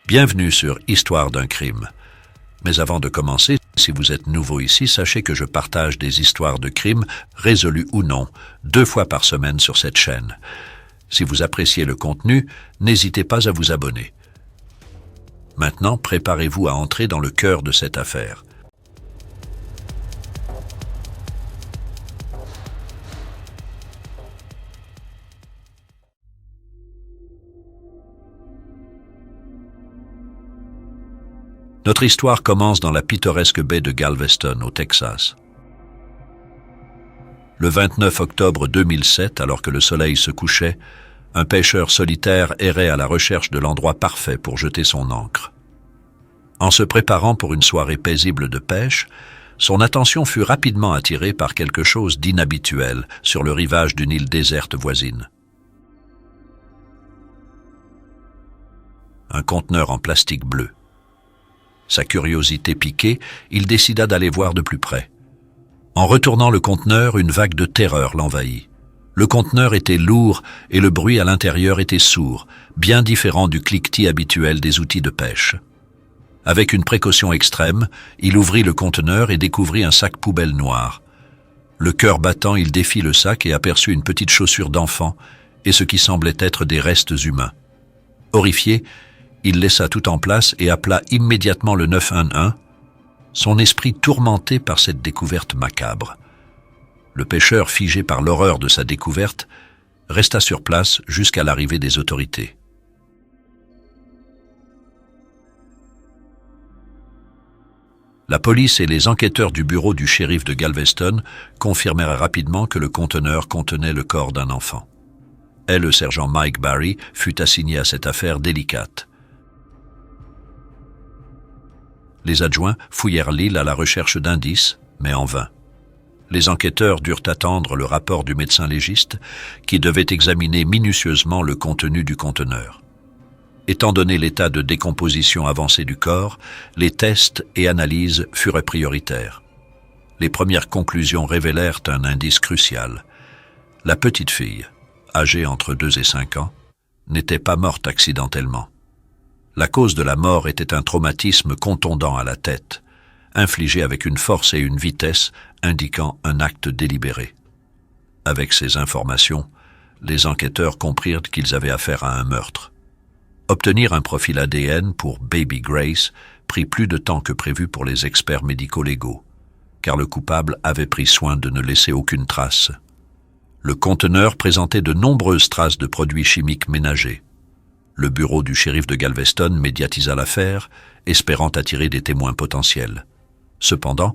Bienvenue sur Histoire d'un crime. Mais avant de commencer, si vous êtes nouveau ici, sachez que je partage des histoires de crimes, résolus ou non, 2 fois par semaine sur cette chaîne. Si vous appréciez le contenu, n'hésitez pas à vous abonner. Maintenant, préparez-vous à entrer dans le cœur de cette affaire. Notre histoire commence dans la pittoresque baie de Galveston, au Texas. Le 29 octobre 2007, alors que le soleil se couchait, un pêcheur solitaire errait à la recherche de l'endroit parfait pour jeter son ancre. En se préparant pour une soirée paisible de pêche, son attention fut rapidement attirée par quelque chose d'inhabituel sur le rivage d'une île déserte voisine. Un conteneur en plastique bleu. Sa curiosité piquée, il décida d'aller voir de plus près. En retournant le conteneur, une vague de terreur l'envahit. Le conteneur était lourd et le bruit à l'intérieur était sourd, bien différent du cliquetis habituel des outils de pêche. Avec une précaution extrême, il ouvrit le conteneur et découvrit un sac poubelle noir. Le cœur battant, il défit le sac et aperçut une petite chaussure d'enfant et ce qui semblait être des restes humains. Horrifié, il laissa tout en place et appela immédiatement le 911, son esprit tourmenté par cette découverte macabre. Le pêcheur, figé par l'horreur de sa découverte, resta sur place jusqu'à l'arrivée des autorités. La police et les enquêteurs du bureau du shérif de Galveston confirmèrent rapidement que le conteneur contenait le corps d'un enfant. Et le sergent Mike Barry fut assigné à cette affaire délicate. Les adjoints fouillèrent l'île à la recherche d'indices, mais en vain. Les enquêteurs durent attendre le rapport du médecin légiste qui devait examiner minutieusement le contenu du conteneur. Étant donné l'état de décomposition avancé du corps, les tests et analyses furent prioritaires. Les premières conclusions révélèrent un indice crucial. La petite fille, âgée entre 2 et 5 ans, n'était pas morte accidentellement. La cause de la mort était un traumatisme contondant à la tête, infligé avec une force et une vitesse indiquant un acte délibéré. Avec ces informations, les enquêteurs comprirent qu'ils avaient affaire à un meurtre. Obtenir un profil ADN pour Baby Grace prit plus de temps que prévu pour les experts médico-légaux, car le coupable avait pris soin de ne laisser aucune trace. Le conteneur présentait de nombreuses traces de produits chimiques ménagers. Le bureau du shérif de Galveston médiatisa l'affaire, espérant attirer des témoins potentiels. Cependant,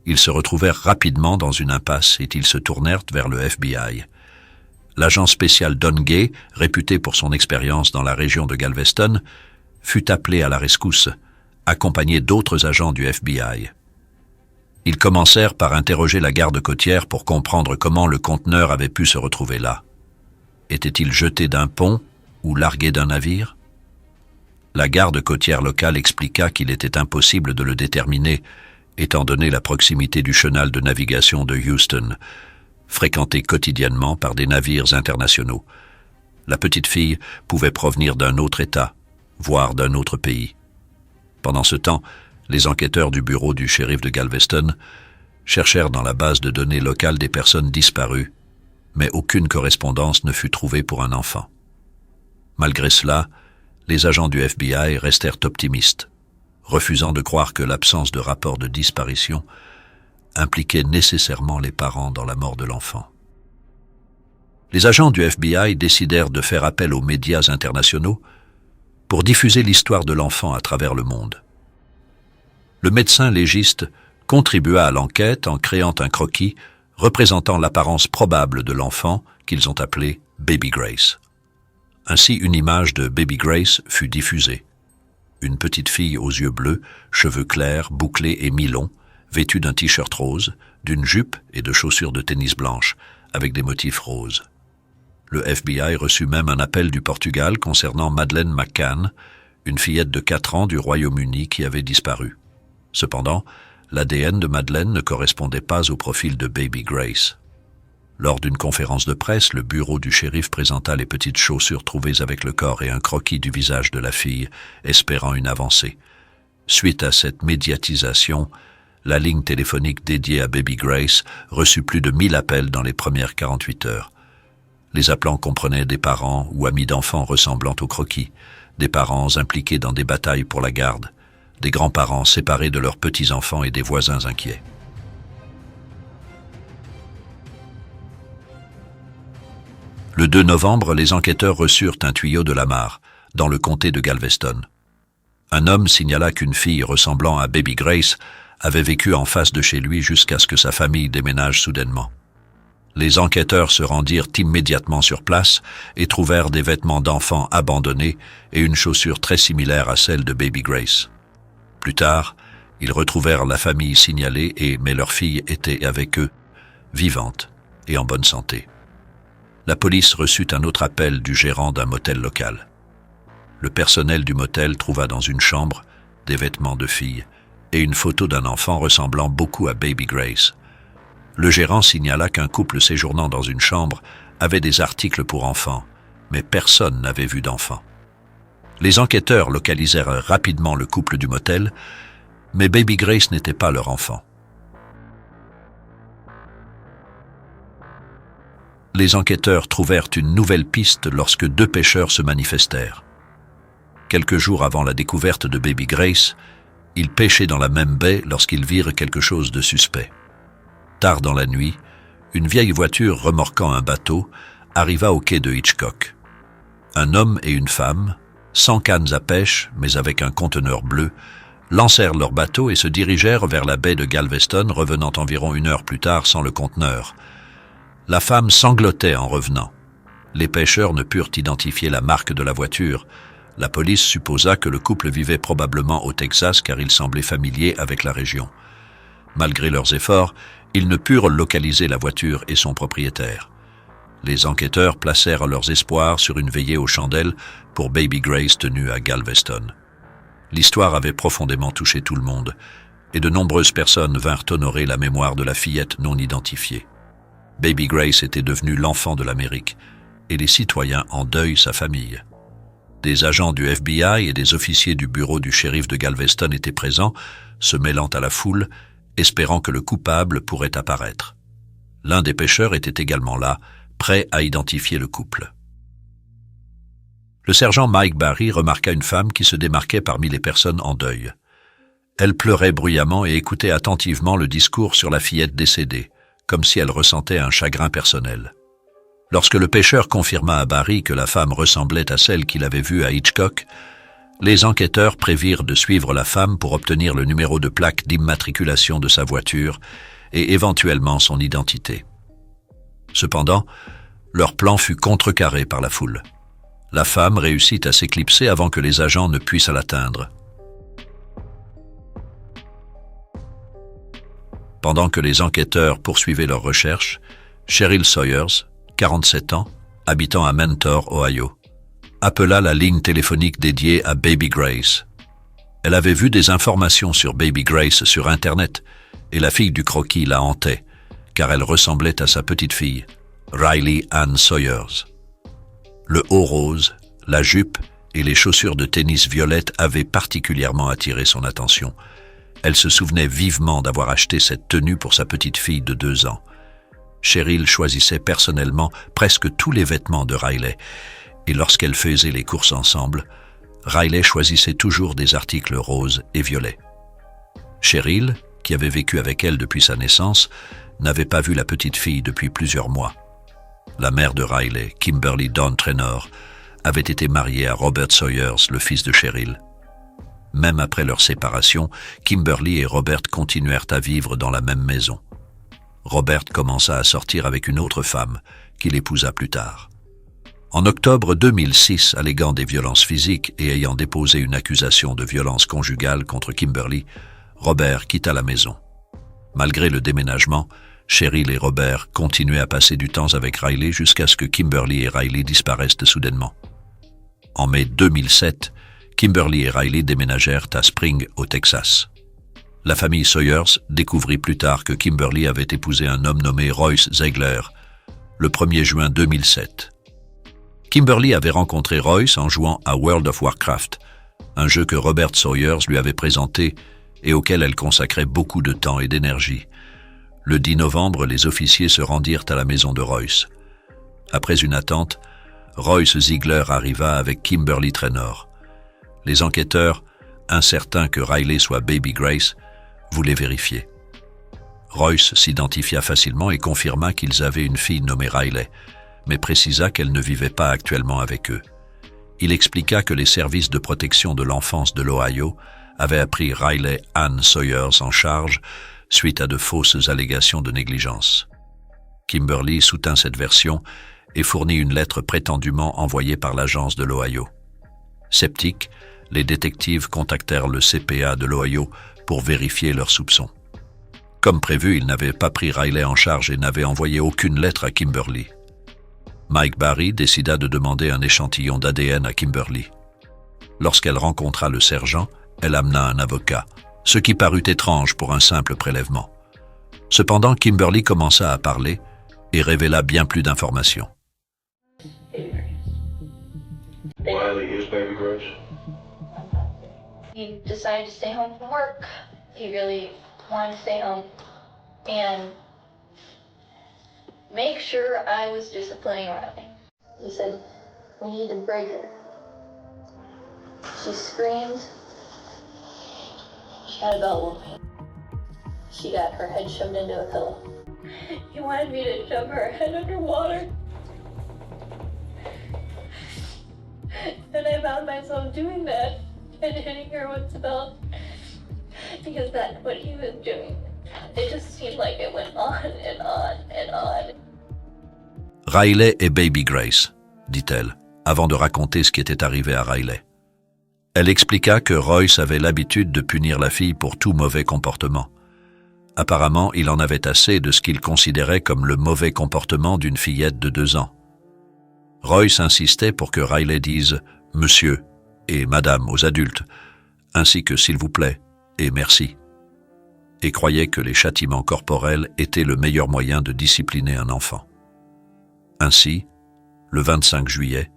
ils se retrouvèrent rapidement dans une impasse et ils se tournèrent vers le FBI. L'agent spécial Don Gay, réputé pour son expérience dans la région de Galveston, fut appelé à la rescousse, accompagné d'autres agents du FBI. Ils commencèrent par interroger la garde côtière pour comprendre comment le conteneur avait pu se retrouver là. Était-il jeté d'un pont ou largué d'un navire? La garde côtière locale expliqua qu'il était impossible de le déterminer, étant donné la proximité du chenal de navigation de Houston, fréquenté quotidiennement par des navires internationaux. La petite fille pouvait provenir d'un autre État, voire d'un autre pays. Pendant ce temps, les enquêteurs du bureau du shérif de Galveston cherchèrent dans la base de données locale des personnes disparues, mais aucune correspondance ne fut trouvée pour un enfant. Malgré cela, les agents du FBI restèrent optimistes, refusant de croire que l'absence de rapport de disparition impliquait nécessairement les parents dans la mort de l'enfant. Les agents du FBI décidèrent de faire appel aux médias internationaux pour diffuser l'histoire de l'enfant à travers le monde. Le médecin légiste contribua à l'enquête en créant un croquis représentant l'apparence probable de l'enfant qu'ils ont appelé Baby Grace. Ainsi, une image de Baby Grace fut diffusée. Une petite fille aux yeux bleus, cheveux clairs, bouclés et mi-longs, vêtue d'un t-shirt rose, d'une jupe et de chaussures de tennis blanches, avec des motifs roses. Le FBI reçut même un appel du Portugal concernant Madeleine McCann, une fillette de 4 ans du Royaume-Uni qui avait disparu. Cependant, l'ADN de Madeleine ne correspondait pas au profil de Baby Grace. Lors d'une conférence de presse, le bureau du shérif présenta les petites chaussures trouvées avec le corps et un croquis du visage de la fille, espérant une avancée. Suite à cette médiatisation, la ligne téléphonique dédiée à Baby Grace reçut plus de 1000 appels dans les premières 48 heures. Les appelants comprenaient des parents ou amis d'enfants ressemblant au croquis, des parents impliqués dans des batailles pour la garde, des grands-parents séparés de leurs petits-enfants et des voisins inquiets. Le 2 novembre, les enquêteurs reçurent un tuyau de Lamar, dans le comté de Galveston. Un homme signala qu'une fille ressemblant à Baby Grace avait vécu en face de chez lui jusqu'à ce que sa famille déménage soudainement. Les enquêteurs se rendirent immédiatement sur place et trouvèrent des vêtements d'enfants abandonnés et une chaussure très similaire à celle de Baby Grace. Plus tard, ils retrouvèrent la famille signalée mais leur fille était avec eux, vivante et en bonne santé. La police reçut un autre appel du gérant d'un motel local. Le personnel du motel trouva dans une chambre des vêtements de fille et une photo d'un enfant ressemblant beaucoup à Baby Grace. Le gérant signala qu'un couple séjournant dans une chambre avait des articles pour enfants, mais personne n'avait vu d'enfant. Les enquêteurs localisèrent rapidement le couple du motel, mais Baby Grace n'était pas leur enfant. Les enquêteurs trouvèrent une nouvelle piste lorsque 2 pêcheurs se manifestèrent. Quelques jours avant la découverte de Baby Grace, ils pêchaient dans la même baie lorsqu'ils virent quelque chose de suspect. Tard dans la nuit, une vieille voiture remorquant un bateau arriva au quai de Hitchcock. Un homme et une femme, sans cannes à pêche mais avec un conteneur bleu, lancèrent leur bateau et se dirigèrent vers la baie de Galveston, revenant environ 1 heure plus tard sans le conteneur. La femme sanglotait en revenant. Les pêcheurs ne purent identifier la marque de la voiture. La police supposa que le couple vivait probablement au Texas car il semblait familier avec la région. Malgré leurs efforts, ils ne purent localiser la voiture et son propriétaire. Les enquêteurs placèrent leurs espoirs sur une veillée aux chandelles pour Baby Grace tenue à Galveston. L'histoire avait profondément touché tout le monde, et de nombreuses personnes vinrent honorer la mémoire de la fillette non identifiée. Baby Grace était devenue l'enfant de l'Amérique, et les citoyens en deuil sa famille. Des agents du FBI et des officiers du bureau du shérif de Galveston étaient présents, se mêlant à la foule, espérant que le coupable pourrait apparaître. L'un des pêcheurs était également là, prêt à identifier le couple. Le sergent Mike Barry remarqua une femme qui se démarquait parmi les personnes en deuil. Elle pleurait bruyamment et écoutait attentivement le discours sur la fillette décédée, comme si elle ressentait un chagrin personnel. Lorsque le pêcheur confirma à Barry que la femme ressemblait à celle qu'il avait vue à Hitchcock, les enquêteurs prévirent de suivre la femme pour obtenir le numéro de plaque d'immatriculation de sa voiture et éventuellement son identité. Cependant, leur plan fut contrecarré par la foule. La femme réussit à s'éclipser avant que les agents ne puissent l'atteindre. Pendant que les enquêteurs poursuivaient leurs recherches, Cheryl Sawyers, 47 ans, habitant à Mentor, Ohio, appela la ligne téléphonique dédiée à Baby Grace. Elle avait vu des informations sur Baby Grace sur Internet et la fille du croquis la hantait, car elle ressemblait à sa petite fille, Riley Ann Sawyers. Le haut rose, la jupe et les chaussures de tennis violettes avaient particulièrement attiré son attention. Elle se souvenait vivement d'avoir acheté cette tenue pour sa petite fille de 2 ans. Cheryl choisissait personnellement presque tous les vêtements de Riley, et lorsqu'elle faisait les courses ensemble, Riley choisissait toujours des articles roses et violets. Cheryl, qui avait vécu avec elle depuis sa naissance, n'avait pas vu la petite fille depuis plusieurs mois. La mère de Riley, Kimberly Dawn Traynor, avait été mariée à Robert Sawyers, le fils de Cheryl. Même après leur séparation, Kimberly et Robert continuèrent à vivre dans la même maison. Robert commença à sortir avec une autre femme, qu'il épousa plus tard. En octobre 2006, alléguant des violences physiques et ayant déposé une accusation de violence conjugale contre Kimberly, Robert quitta la maison. Malgré le déménagement, Cheryl et Robert continuaient à passer du temps avec Riley jusqu'à ce que Kimberly et Riley disparaissent soudainement. En mai 2007, Kimberly et Riley déménagèrent à Spring, au Texas. La famille Sawyers découvrit plus tard que Kimberly avait épousé un homme nommé Royce Ziegler, le 1er juin 2007. Kimberly avait rencontré Royce en jouant à World of Warcraft, un jeu que Robert Sawyers lui avait présenté et auquel elle consacrait beaucoup de temps et d'énergie. Le 10 novembre, les officiers se rendirent à la maison de Royce. Après une attente, Royce Ziegler arriva avec Kimberly Trainor. Les enquêteurs, incertains que Riley soit Baby Grace, voulaient vérifier. Royce s'identifia facilement et confirma qu'ils avaient une fille nommée Riley, mais précisa qu'elle ne vivait pas actuellement avec eux. Il expliqua que les services de protection de l'enfance de l'Ohio avaient appris Riley Ann Sawyers en charge suite à de fausses allégations de négligence. Kimberly soutint cette version et fournit une lettre prétendument envoyée par l'agence de l'Ohio. Sceptiques, les détectives contactèrent le CPA de l'Ohio pour vérifier leurs soupçons. Comme prévu, ils n'avaient pas pris Riley en charge et n'avaient envoyé aucune lettre à Kimberly. Mike Barry décida de demander un échantillon d'ADN à Kimberly. Lorsqu'elle rencontra le sergent, elle amena un avocat, ce qui parut étrange pour un simple prélèvement. Cependant, Kimberly commença à parler et révéla bien plus d'informations. Wiley is Baby Grace. He decided to stay home from work. He really wanted to stay home and make sure I was disciplining Riley. He said, we need to break her. She screamed. She had a belt whooping. She got her head shoved into a pillow. He wanted me to shove her head underwater. And I found myself doing that and hitting her with the belt because that's what he was doing. It just seemed like it went on and on and on. Riley et Baby Grace, dit-elle, avant de raconter ce qui était arrivé à Riley. Elle expliqua que Royce avait l'habitude de punir la fille pour tout mauvais comportement. Apparemment, il en avait assez de ce qu'il considérait comme le mauvais comportement d'une fillette de 2 ans. Royce insistait pour que Riley dise « Monsieur » et « Madame » aux adultes, ainsi que « S'il vous plaît » et « Merci », et croyait que les châtiments corporels étaient le meilleur moyen de discipliner un enfant. Ainsi, le 25 juillet,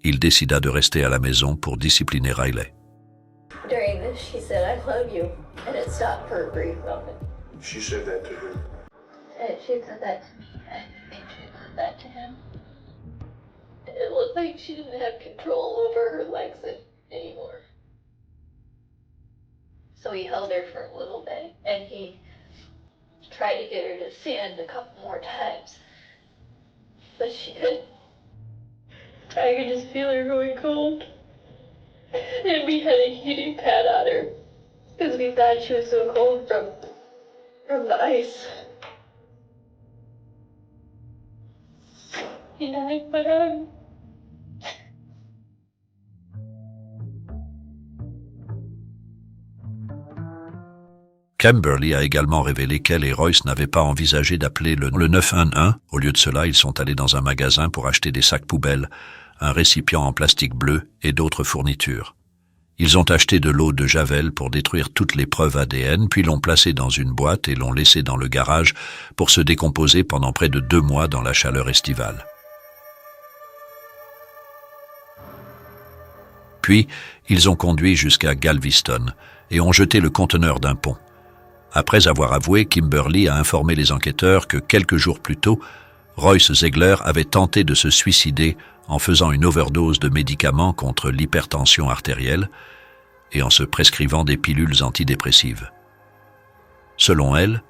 il décida de rester à la maison pour discipliner Riley. During this, she said, I love you, and it stopped for a brief moment. She said that to him. And she said that to me. I think she said that to him. It looked like she didn't have control over her legs anymore. So he held her for a little bit, and he tried to get her to stand a couple more times. But she couldn't. I could just feel her going cold. And we had a heating pad on her because we thought she was so cold from the ice. You know, but Kimberly a également révélé qu'elle et Royce n'avaient pas envisagé d'appeler le 911. Au lieu de cela, ils sont allés dans un magasin pour acheter des sacs poubelles, un récipient en plastique bleu et d'autres fournitures. Ils ont acheté de l'eau de Javel pour détruire toutes les preuves ADN, puis l'ont placé dans une boîte et l'ont laissé dans le garage pour se décomposer pendant près de 2 mois dans la chaleur estivale. Puis, ils ont conduit jusqu'à Galveston et ont jeté le conteneur d'un pont. Après avoir avoué, Kimberly a informé les enquêteurs que quelques jours plus tôt, Royce Ziegler avait tenté de se suicider en faisant une overdose de médicaments contre l'hypertension artérielle et en se prescrivant des pilules antidépressives. Selon elle,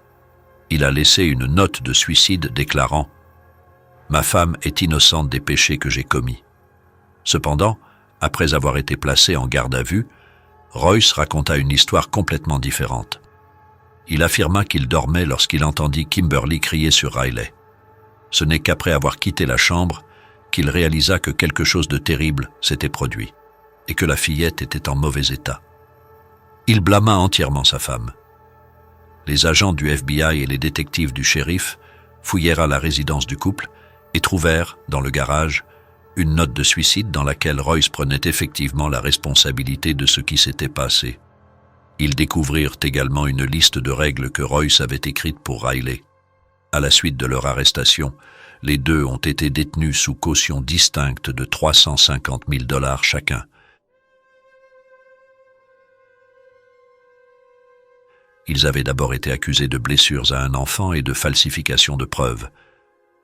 il a laissé une note de suicide déclarant « Ma femme est innocente des péchés que j'ai commis ». Cependant, après avoir été placé en garde à vue, Royce raconta une histoire complètement différente. Il affirma qu'il dormait lorsqu'il entendit Kimberly crier sur Riley. Ce n'est qu'après avoir quitté la chambre qu'il réalisa que quelque chose de terrible s'était produit et que la fillette était en mauvais état. Il blâma entièrement sa femme. Les agents du FBI et les détectives du shérif fouillèrent à la résidence du couple et trouvèrent, dans le garage, une note de suicide dans laquelle Royce prenait effectivement la responsabilité de ce qui s'était passé. Ils découvrirent également une liste de règles que Royce avait écrites pour Riley. À la suite de leur arrestation, Les deux ont été détenus sous caution distincte de 350 000 $ chacun. Ils avaient d'abord été accusés de blessures à un enfant et de falsification de preuves.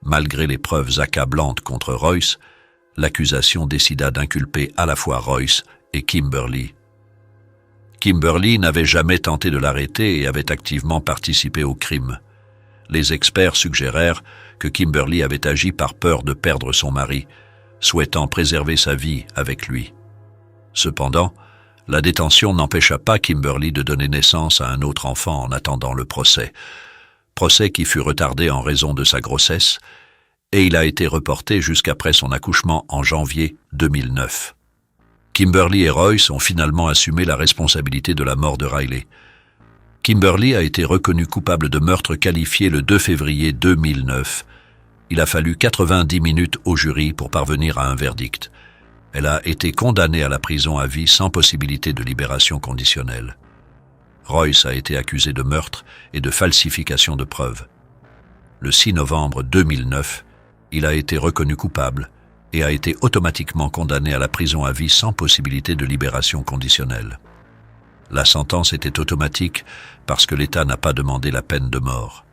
Malgré les preuves accablantes contre Royce, l'accusation décida d'inculper à la fois Royce et Kimberly. Kimberly n'avait jamais tenté de l'arrêter et avait activement participé au crime. Les experts suggérèrent que Kimberly avait agi par peur de perdre son mari, souhaitant préserver sa vie avec lui. Cependant, la détention n'empêcha pas Kimberly de donner naissance à un autre enfant en attendant le procès qui fut retardé en raison de sa grossesse, et il a été reporté jusqu'après son accouchement en janvier 2009. Kimberly et Royce ont finalement assumé la responsabilité de la mort de Riley. Kimberly a été reconnue coupable de meurtre qualifié le 2 février 2009. Il a fallu 90 minutes au jury pour parvenir à un verdict. Elle a été condamnée à la prison à vie sans possibilité de libération conditionnelle. Royce a été accusé de meurtre et de falsification de preuves. Le 6 novembre 2009, il a été reconnu coupable et a été automatiquement condamné à la prison à vie sans possibilité de libération conditionnelle. La sentence était automatique parce que l'État n'a pas demandé la peine de mort.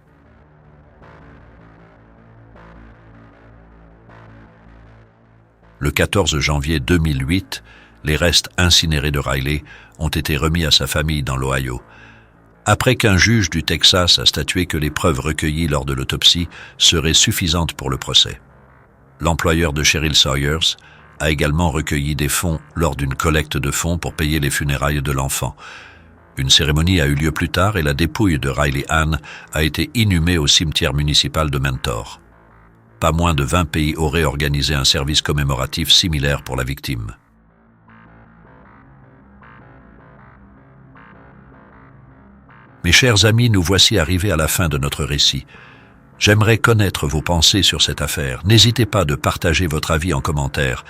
Le 14 janvier 2008, les restes incinérés de Riley ont été remis à sa famille dans l'Ohio, après qu'un juge du Texas a statué que les preuves recueillies lors de l'autopsie seraient suffisantes pour le procès. L'employeur de Cheryl Sawyers a également recueilli des fonds lors d'une collecte de fonds pour payer les funérailles de l'enfant. Une cérémonie a eu lieu plus tard et la dépouille de Riley Ann a été inhumée au cimetière municipal de Mentor. Pas moins de 20 pays auraient organisé un service commémoratif similaire pour la victime. Mes chers amis, nous voici arrivés à la fin de notre récit. J'aimerais connaître vos pensées sur cette affaire. N'hésitez pas de partager votre avis en commentaire.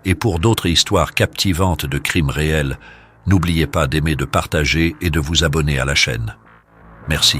Et pour d'autres histoires captivantes de crimes réels, n'oubliez pas d'aimer, de partager et de vous abonner à la chaîne. Merci.